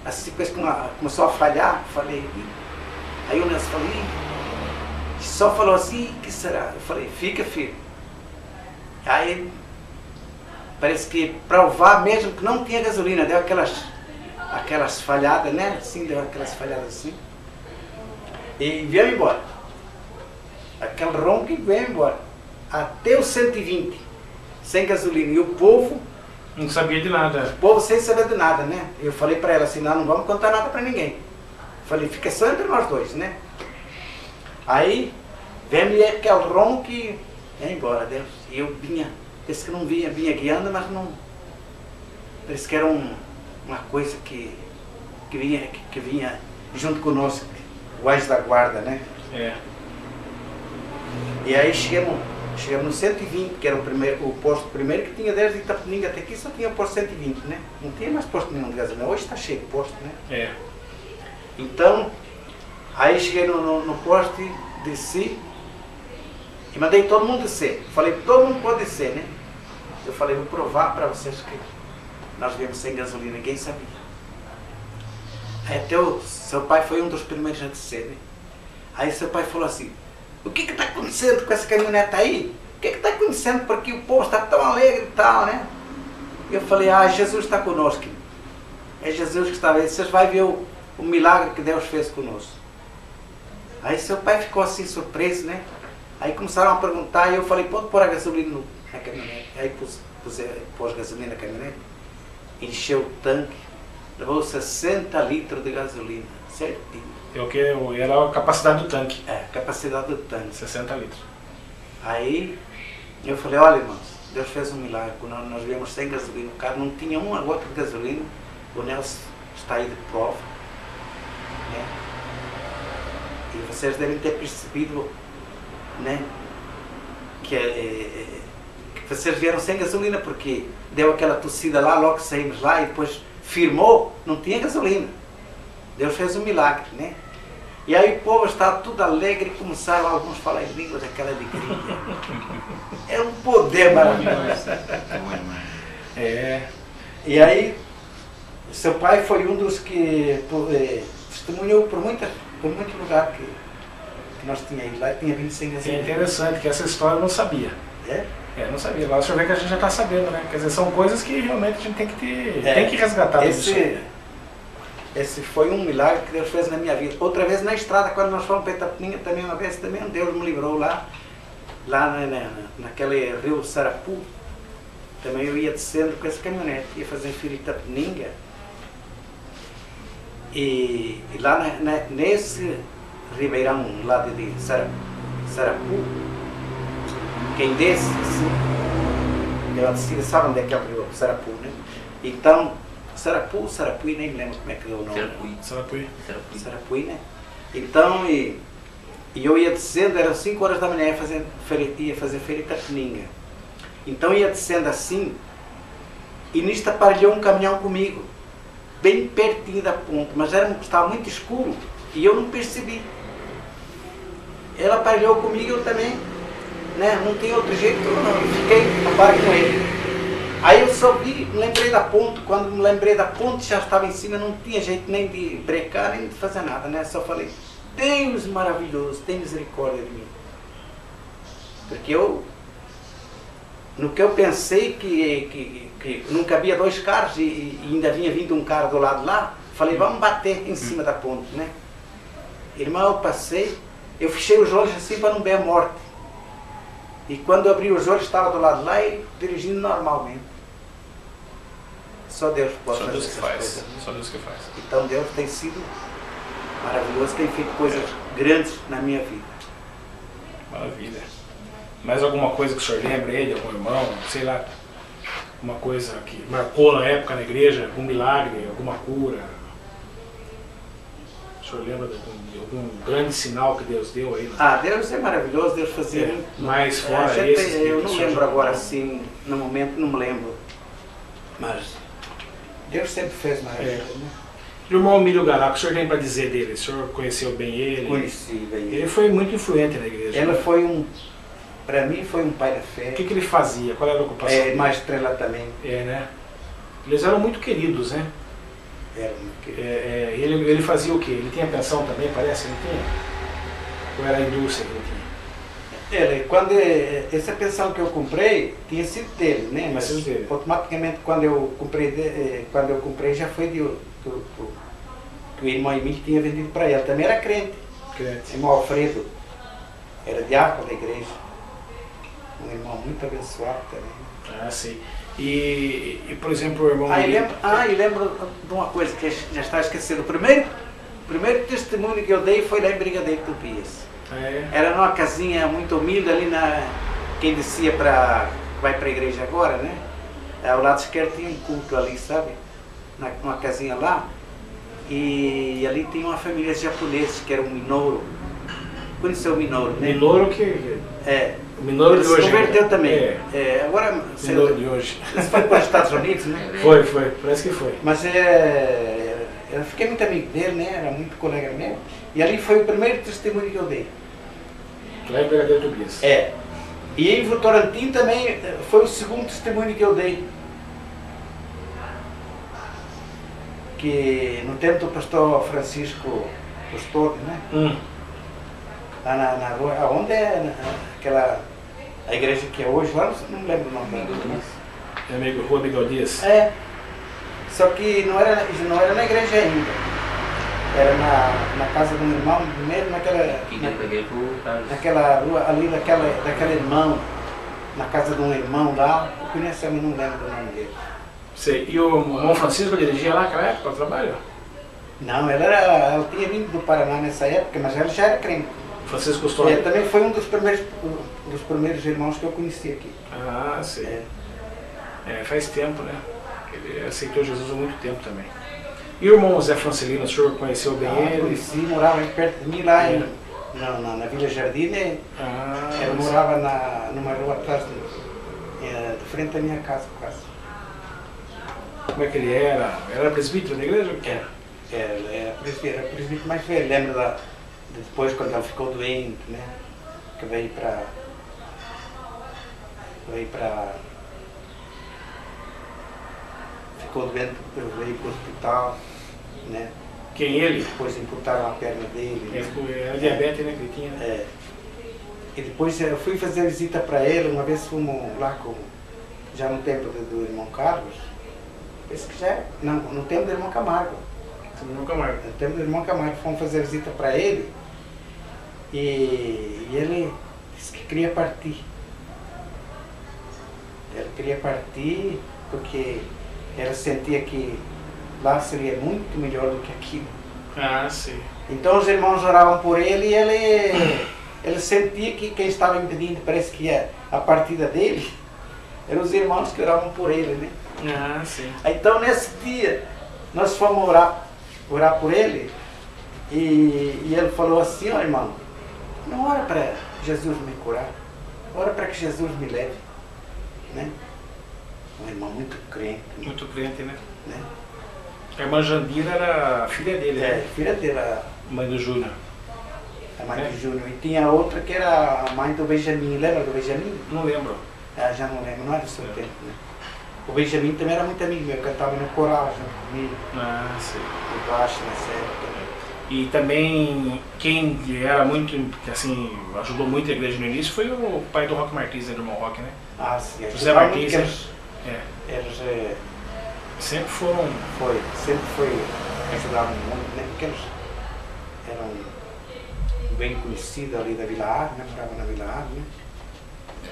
assim, começou a falhar, falei, aí o Nelson falou, só falou assim, que será? Eu falei, fica filho. Aí, parece que provar mesmo que não tinha gasolina, deu aquelas falhadas, né? Assim, deu aquelas falhadas assim. E veio embora. Aquele ronco e veio embora. Até os 120, sem gasolina. E o povo... Não sabia de nada. O povo sem saber de nada, né? Eu falei para ela assim, não vamos contar nada para ninguém. Falei, fica só entre nós dois, né? Aí, vem aquele ronco e ia embora, Deus. E eu parece que não vinha guiando, mas não... Parece que era uma coisa que vinha junto conosco, o anjo da guarda, né? É. E aí chegamos no 120, que era o posto primeiro, que tinha desde Itapetininga até aqui, só tinha o posto 120, né? Não tinha mais posto nenhum de gasolina. Hoje está cheio de posto, né? É. Então, aí cheguei no posto e desci e mandei todo mundo descer. Falei, todo mundo pode descer, né? Eu falei, vou provar para vocês que nós viemos sem gasolina, ninguém sabia. Aí até o seu pai foi um dos primeiros a descer, né? Aí seu pai falou assim, o que está acontecendo com essa caminhonete aí? O que está acontecendo? Porque o povo está tão alegre e tal, né? Eu falei, Jesus está conosco. É Jesus que está aí. Vocês vão ver o milagre que Deus fez conosco. Aí seu pai ficou assim surpreso, né? Aí começaram a perguntar e eu falei, pode pôr a gasolina na caminhonete. Aí pôs gasolina na caminhonete, encheu o tanque levou 60 litros de gasolina, certinho. É o que era a capacidade do tanque. É, capacidade do tanque. 60 litros. Aí eu falei, olha irmãos, Deus fez um milagre. Quando nós viemos sem gasolina, o carro não tinha uma gota de gasolina, o Nelson está aí de prova. Né? E vocês devem ter percebido, né, que vocês vieram sem gasolina, porque deu aquela tossida lá, logo saímos lá e depois firmou, não tinha gasolina. Deus fez um milagre, né? E aí o povo estava tudo alegre e começaram alguns a falar em línguas, aquela alegria. É um poder maravilhoso. É. E aí, seu pai foi um dos que testemunhou por muito lugar que nós tínhamos lá e tinha vindo sem gasolina. É interessante que essa história eu não sabia. É? É, não sabia. Lá o senhor vê que a gente já está sabendo, né? Quer dizer, são coisas que realmente a gente tem que ter, tem que resgatar. Esse foi um milagre que Deus fez na minha vida. Outra vez na estrada, quando nós fomos para Itapeninha, também uma vez, também Deus me livrou lá naquele rio Sarapu. Também eu ia descendo com esse caminhonete, ia fazer filho de Itapeninha. E lá nesse ribeirão lá de Sarapu, quem desce, assim, eu desci, sabe onde é que é o rio Sarapu, né? Então, Sarapuí, nem lembro como é que é o nome. Sarapuí, né? Então, e eu ia descendo, eram 5 horas da manhã, ia fazer feira em Itapeninha. Então ia descendo assim, e nisto aparelhou um caminhão comigo, bem pertinho da ponte, mas estava muito escuro, e eu não percebi. Ele aparelhou comigo, eu também, né? Não tem outro jeito, eu fiquei a par com ele. Aí eu subi, me lembrei da ponte, quando me lembrei da ponte já estava em cima, não tinha jeito nem de brecar, nem de fazer nada, né? Só falei, Deus maravilhoso, tem misericórdia de mim. Porque no que eu pensei que nunca havia 2 carros e ainda vinha vindo um carro do lado lá, falei, vamos bater em cima da ponte, né? Irmão, eu passei, eu fechei os olhos assim para não ver a morte. E quando eu abri os olhos, estava do lado lá e dirigindo normalmente. Só Deus pode fazer essas coisas. Só Deus que faz. Então Deus tem sido maravilhoso, tem feito coisas grandes na minha vida. Maravilha. Mais alguma coisa que o senhor lembra aí de algum irmão, sei lá, uma coisa que marcou na época na igreja, algum milagre, alguma cura? O senhor lembra de algum grande sinal que Deus deu aí? Deus é maravilhoso, Deus fazia... mais fora esse... Eu não lembro agora assim, no momento não me lembro. Mas Deus sempre fez maravilha, né? O irmão Emílio Garaco, o senhor tem para dizer dele? O senhor conheceu bem ele? Conheci bem ele. Ele foi muito influente na igreja. Ele foi para mim foi um pai da fé. O que ele fazia? Qual era a ocupação dele? Maestrela também. Né? Eles eram muito queridos, né? Ele fazia o quê? Ele tinha pensão também, parece? Ele tinha? Ou era a indústria que ele tinha? Essa pensão que eu comprei tinha sido dele, né? Mas automaticamente quando eu comprei já foi que o irmão Emílio tinha vendido para ele. Também era crente. Irmão Alfredo era diácono da igreja. Um irmão muito abençoado também. Sim. E por exemplo, o irmão... lembro de uma coisa que já está esquecido. O primeiro testemunho que eu dei foi lá em Brigadeiro Tobias. Era numa casinha muito humilde ali quem descia vai para a igreja agora, né? Ao lado esquerdo tinha um culto ali, sabe? Numa casinha lá. E ali tinha uma família japonesa que era um Minoru. Conheceu o Minoru, né? Minoru que... O Minoru de hoje. Ele se converteu também. Agora... Minoru de hoje. Ele foi para os Estados Unidos, né? Foi, parece que foi. Mas eu fiquei muito amigo dele, né? Era muito colega meu. E ali foi o primeiro testemunho que eu dei. Lá em Brigadeiro Tobias. E em Votorantim também foi o segundo testemunho que eu dei. Que no tempo do pastor Francisco Custódio, né? Lá na rua, onde é a igreja que é hoje, lá não me lembro o nome dela. Rua Miguel Dias. Só que não era na igreja ainda. Era na casa de um irmão, mesmo naquela rua ali daquele irmão, na casa de um irmão lá, eu conheço, mas não lembro do nome dele. Sei. E o irmão Francisco dirigia lá naquela época, o trabalho? Não, ela tinha vindo do Paraná nessa época, mas ela já era crente. Francisco Custódio? Ele também foi um dos primeiros irmãos que eu conheci aqui. Ah, sei. Faz tempo, né? Ele aceitou Jesus há muito tempo também. E o irmão Zé Francelino, o senhor conheceu bem ele? Conheci, morava aí perto de mim, lá na Vila Jardim, né? Ele morava numa rua atrás, de frente da minha casa, quase. Como é que ele era? Era presbítero da igreja? Era presbítero mais velho. Lembra depois, quando ele ficou doente, né? Que veio para ficou doente, veio para o hospital, né? Quem ele? Depois amputaram a perna dele. Era diabetes, né, que ele tinha? E depois eu fui fazer visita para ele, uma vez fomos lá já no tempo do irmão Carlos, penso que no tempo do irmão Camargo. No tempo do irmão Camargo, fomos fazer visita para ele e ele disse que queria partir. Ele queria partir porque ele sentia que lá seria muito melhor do que aqui. Ah, sim. Então os irmãos oravam por ele e ele sentia que quem estava impedindo, parece que a partida dele, eram os irmãos que oravam por ele, né? Ah, sim. Então nesse dia, nós fomos orar por ele e ele falou assim: ó irmão, não ora para Jesus me curar, ora para que Jesus me leve, né? Um irmão muito crente. Muito crente, né? A irmã Jandira era a filha dele, né? Filha dele. Mãe do Júnior. A mãe do Júnior. E tinha outra que era a mãe do Benjamin. Lembra do Benjamin? Não lembro. Já não lembro, não era do seu tempo, né? O Benjamin também era muito amigo meu, cantava no coral junto comigo. Ah, sim. De baixo nessa época. E também quem era muito, assim, ajudou muito a igreja no início foi o pai do Roque Martins, né, do irmão Roque, né? Ah, sim. José Martins, eles sempre foram... Sempre ajudaram muito, né? Porque eles eram bem conhecidos ali da Vila Ar, né? Moravam na Vila Ar, né?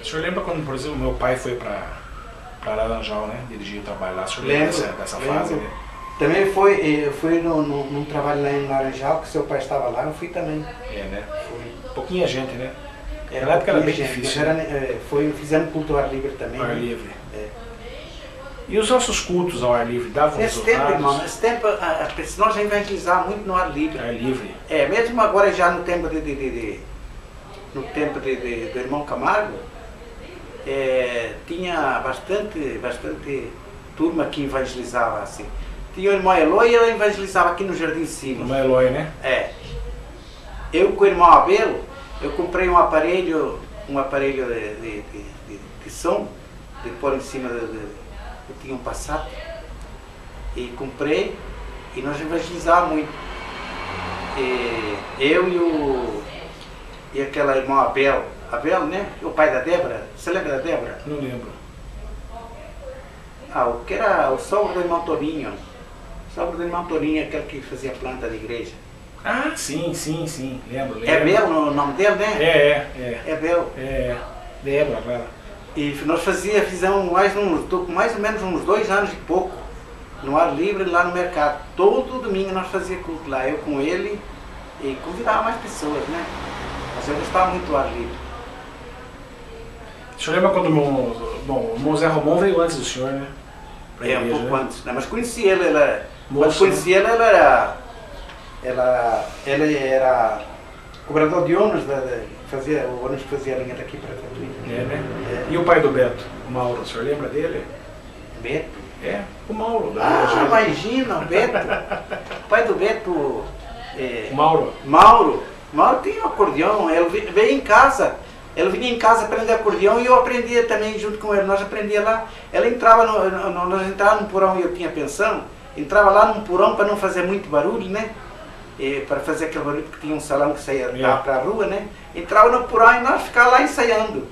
O senhor lembra quando, por exemplo, meu pai foi para Laranjal, né? Dirigir o trabalho lá? O senhor lembra dessa fase? Né? Também fui num trabalho lá em Laranjal, que seu pai estava lá, eu fui também. Né? Pouquinha gente, né? Naquela época era bem difícil. Fizemos culto ao ar livre também. Ao ar livre. E os nossos cultos ao ar livre davam resultados? Nesse tempo, nós evangelizávamos muito no ar livre. Ar livre? Mesmo agora já no tempo do irmão Camargo, tinha bastante turma que evangelizava assim. Tinha o irmão Eloy e ele evangelizava aqui no Jardim Cima. O irmão Eloy, né? Eu com o irmão Abel, eu comprei um aparelho de som, de pôr em cima eu tinha um Passat, e comprei, e nós evangelizávamos muito. Eu e aquela irmã Abel, né? O pai da Débora, você lembra da Débora? Não lembro. O que era o sogro do irmão Torinho. O sogro do irmão Torinho, aquele que fazia planta da igreja. Ah, sim, lembro. É Bel o nome dele, né? É Bel. Débora, claro. E nós fizemos mais ou menos uns 2 anos e pouco, no ar livre lá no mercado. Todo domingo nós fazíamos culto lá, eu com ele, e convidava mais pessoas, né? Mas eu gostava muito do ar livre. O senhor lembra quando o irmão Zé Romão veio antes do senhor, né? Um pouco antes, né? Mas conheci ele, quando conheci ele era cobrador de ônibus, o ônibus que fazia a linha daqui para Tatuí. Né? E o pai do Beto, o Mauro, o senhor lembra dele? Beto? O Mauro. Imagina, o Beto. O pai do Beto... O Mauro. Mauro tinha um acordeão, ele veio em casa. Ele vinha em casa aprender acordeão e eu aprendia também junto com ele. Nós aprendia lá. Nós entrávamos no porão e eu tinha pensão. Entrava lá num porão para não fazer muito barulho, né? Para fazer aquele barulho, porque tinha um salão que saía lá para a rua, né? Entrava no porão e nós ficávamos lá ensaiando.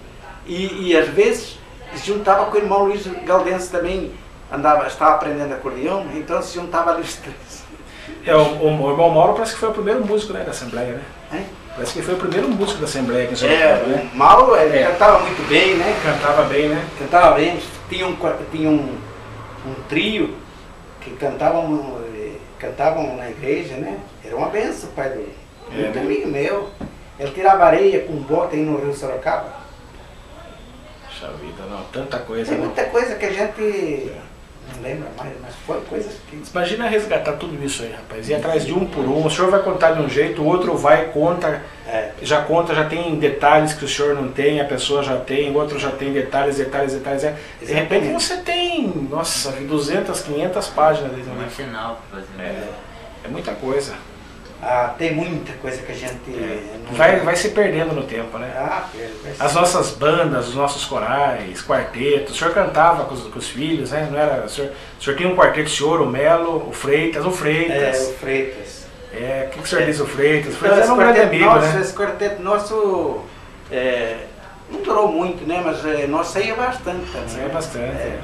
E às vezes se juntava com o irmão Luís Galdense também, estava aprendendo acordeão, então se juntava ali os três. O irmão Mauro parece que foi o primeiro músico, né, da Assembleia, né? Parece que foi o primeiro músico da Assembleia aqui em São Paulo, né? O Mauro cantava muito bem, né? Cantava bem, né? Cantava bem, tinha um trio que cantavam na igreja, né? Era uma benção, pai dele. Muito amigo meu. Ele tirava areia com bota aí no Rio Sorocaba. Puxa vida, não, tanta coisa. Tem né? muita coisa que a gente não lembra mais, mas foi coisas que... Imagina resgatar tudo isso aí, rapaz. Ir atrás de um por um. O senhor vai contar de um jeito, o outro vai, conta, já tem detalhes que o senhor não tem, a pessoa já tem, o outro já tem detalhes. De repente você tem, nossa, 200, 500 páginas dentro Um arsenal para fazer. É muita coisa. tem muita coisa que a gente... não Vai se perdendo no tempo, né? vai ser. As nossas bandas, os nossos corais, quartetos, o senhor cantava com os filhos, né? Não era, o senhor tinha um quarteto, o senhor, o Melo, o Freitas. O Freitas. O que o senhor diz o Freitas? O Freitas era um grande amigo, né? Esse quarteto nosso não durou muito, né? Mas nós saía bastante também. Saía bastante,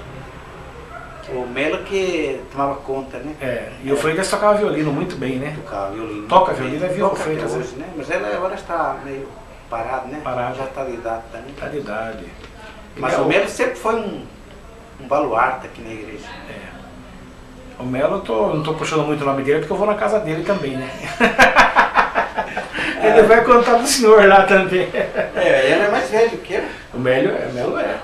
O Melo que tomava conta, né? E o Freitas tocava violino muito bem, né? Tocava violino. Toca violino, é violino Toca Freitas, hoje, né? Mas ele agora está meio parado, né? Parado. Já está de idade também. Tá de idade. Mas o Melo sempre foi um baluarte aqui na igreja. O Melo, não tô puxando muito o nome dele porque eu vou na casa dele também, né? Ele vai contar pro senhor lá também. Ele é mais velho que eu. O Melo é. Ele é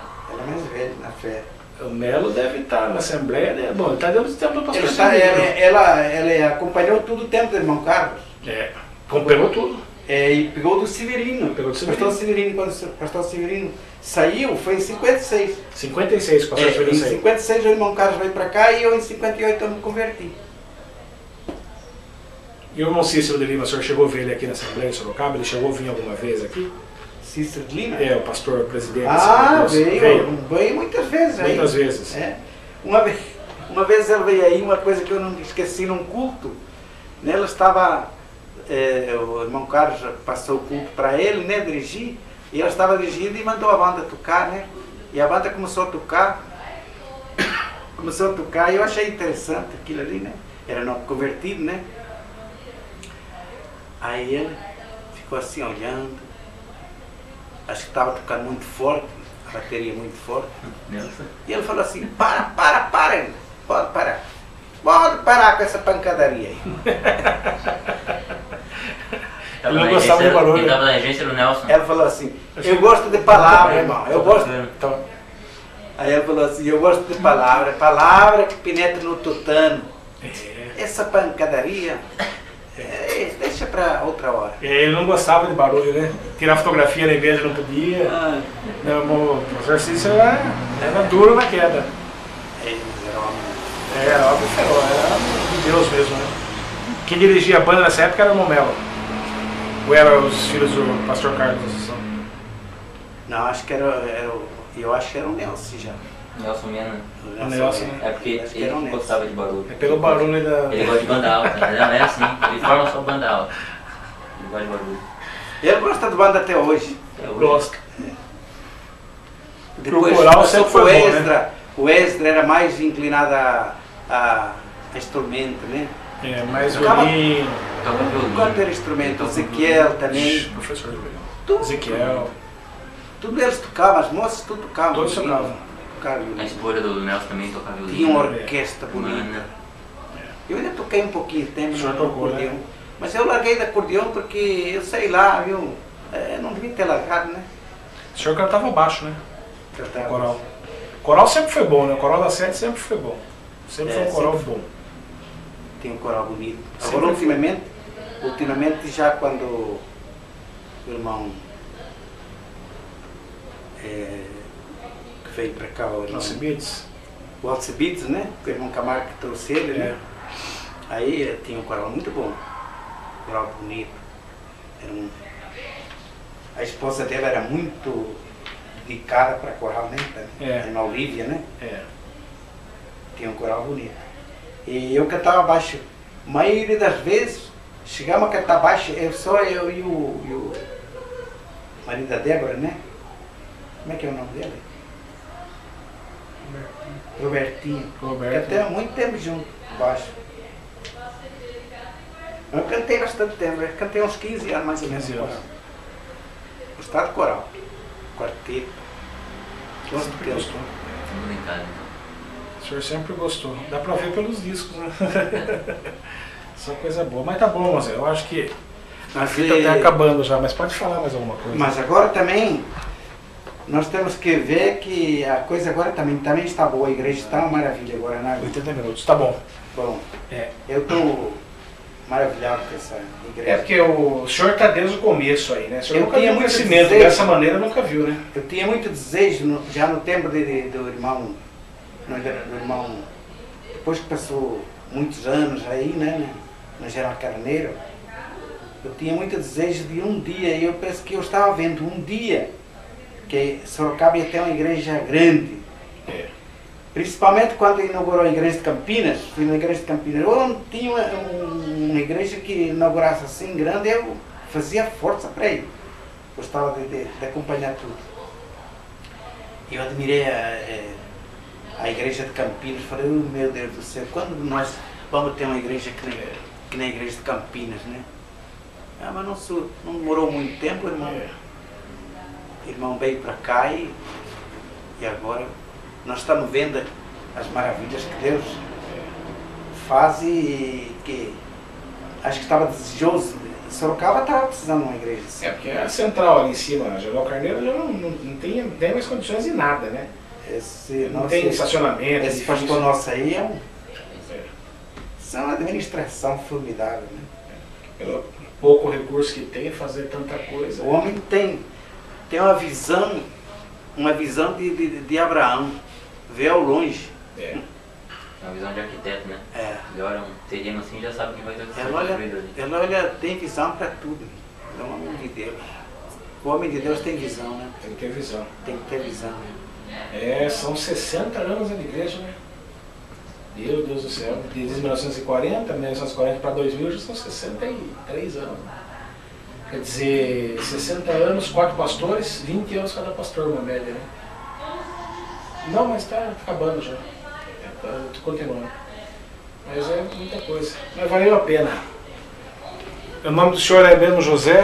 mais velho na fé. O Melo deve estar na Assembleia, né? Bom, ele está dentro do tempo do pastor. Ela acompanhou tudo o tempo do irmão Carlos. Pegou tudo. E pegou do Severino. Pastor Severino, quando o pastor Severino saiu, foi em 56. 56, pastor Severino em saiu. 56 o irmão Carlos veio para cá e eu em 58 eu me converti. E o irmão Cícero de Lima, o senhor chegou a ver ele aqui na Assembleia de Sorocaba? Ele chegou a vir alguma vez aqui? Cícero de Lima? O pastor presidente. Veio muitas vezes. Muitas vezes. Uma vez ele veio aí, uma coisa que eu não esqueci num culto, né, ele estava, o irmão Carlos passou o culto para ele, né, dirigir, e ele estava dirigindo e mandou a banda tocar, né, e a banda começou a tocar, e eu achei interessante aquilo ali, né, era novo convertido, né, aí ele ficou assim olhando, acho que estava tocando muito forte, a bateria muito forte. E ele falou assim, para, pode parar. Pode parar com essa pancadaria aí. Ele não gostava de barulho. Ele estava na agência do Nelson. Ele falou assim, eu gosto de palavra, irmão. Eu gosto. Aí ele falou assim, eu gosto de palavra que penetra no tutano. Essa pancadaria... deixa pra outra hora. Ele não gostava de barulho, né? Tirar fotografia na igreja não podia. O professor Cícero era duro na queda. Era óbvio que era de Deus mesmo, né? Quem dirigia a banda nessa época era o irmão Melo. Ou eram os filhos do pastor Carlos Assunção? Não, acho que eu acho que era o Nelson já. Nelson Mena. O Nelson, né? É porque ele gostava de barulho. É pelo barulho da... Ele gosta de banda alta. Não, é assim. Ele forma só banda alta. Ele gosta de barulho. Ele gosta de banda até hoje. Gosta. Depois o coral sempre foi bom, né? O Esdra era mais inclinado a instrumento, né? Mais violino. Quanto era instrumento? O Ezequiel também. Professor de violino. Ezequiel. Tudo eles tocavam, as moças tudo tocavam. Todos tocavam. A esposa do Nelson também tocava violino. Tinha uma orquestra bonita. Eu ainda toquei um pouquinho de tempo no acordeão. Né? Mas eu larguei da acordeão porque eu sei lá, viu? Não devia ter largado, né? O senhor cantava baixo, né? Cantava. Coral. Coral sempre foi bom, né? O coral da sede sempre foi bom. Sempre foi um coral bom. Tem um coral bonito. Agora, ultimamente já quando o irmão que veio para cá, o Alcibiades, né? O irmão Camargo que trouxe ele, né? Aí tinha um coral muito bom. Um coral bonito. A esposa dela era muito dedicada para coral, né? A irmã Olívia, né? Tinha um coral bonito. E eu cantava baixo. A maioria das vezes, chegamos a cantar baixo, eu e o marido da Débora, né? Como é que é o nome dele? Robertinho. Cantamos muito tempo junto, baixo. Eu cantei bastante tempo, eu cantei uns 15 anos mais ou menos. Gostava de coral, quarteto. Gostou. Tudo em casa, então. O senhor sempre gostou. Dá pra ver pelos discos, né? Só coisa boa. Mas tá bom, Zé. Eu acho que a fita tá acabando já, mas pode falar mais alguma coisa. Mas agora também, nós temos que ver que a coisa agora também está boa. A igreja está uma maravilha agora, né? 80 minutos, tá bom. Bom, É. eu estou maravilhado com essa igreja. É porque o senhor está desde o começo aí, né? O senhor Eu nunca tinha viu muito crescimento desejo. dessa maneira, nunca viu, né? Eu tinha muito desejo, já no tempo do irmão, depois que passou muitos anos aí, né, no Geral Carneiro, eu tinha muito desejo de um dia, e eu penso que eu estava vendo um dia, que Sorocaba ia ter uma igreja grande. É. Principalmente quando inaugurou a igreja de Campinas, fui na igreja de Campinas, eu não tinha uma igreja que inaugurasse assim grande, eu fazia força para ir. Gostava de acompanhar tudo. Eu admirei a igreja de Campinas, falei, oh, meu Deus do céu, quando nós vamos ter uma igreja que nem a igreja de Campinas, né? Ah, mas não demorou muito tempo, o irmão veio para cá e agora nós estamos vendo as maravilhas que Deus faz e que acho que estava desejoso. Sorocaba estava precisando de uma igreja assim. É, porque a central ali em cima, a Geral Carneiro, já não tem mais condições de nada, né? Não tem estacionamento. Esse pastor nosso aí é uma É. administração formidável, né? Pelo pouco recurso que tem, fazer tanta coisa. O homem tem uma visão de Abraão, vê ao longe. É. É uma visão de arquiteto, né? É. Ele olha um terreno assim e já sabe que vai ter que ser Ela olha, construído ali. ela olha, tem visão para tudo. É um homem de Deus. O homem de Deus tem visão, né? Tem que ter visão. Tem que ter visão. Né? É, são 60 anos de igreja, né? Meu Deus do céu. Desde 1940, 1940 para 2000 já são 63 anos. Quer dizer, 60 anos, 4 pastores, 20 anos cada pastor, uma média, né? Não, mas está acabando já. Tô continuando. Mas é muita coisa. Mas valeu a pena. O nome do senhor é mesmo José...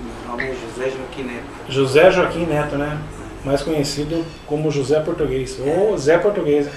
Meu nome é José Joaquim Neto. José Joaquim Neto, né? Mais conhecido como José Português, ou Zé Português.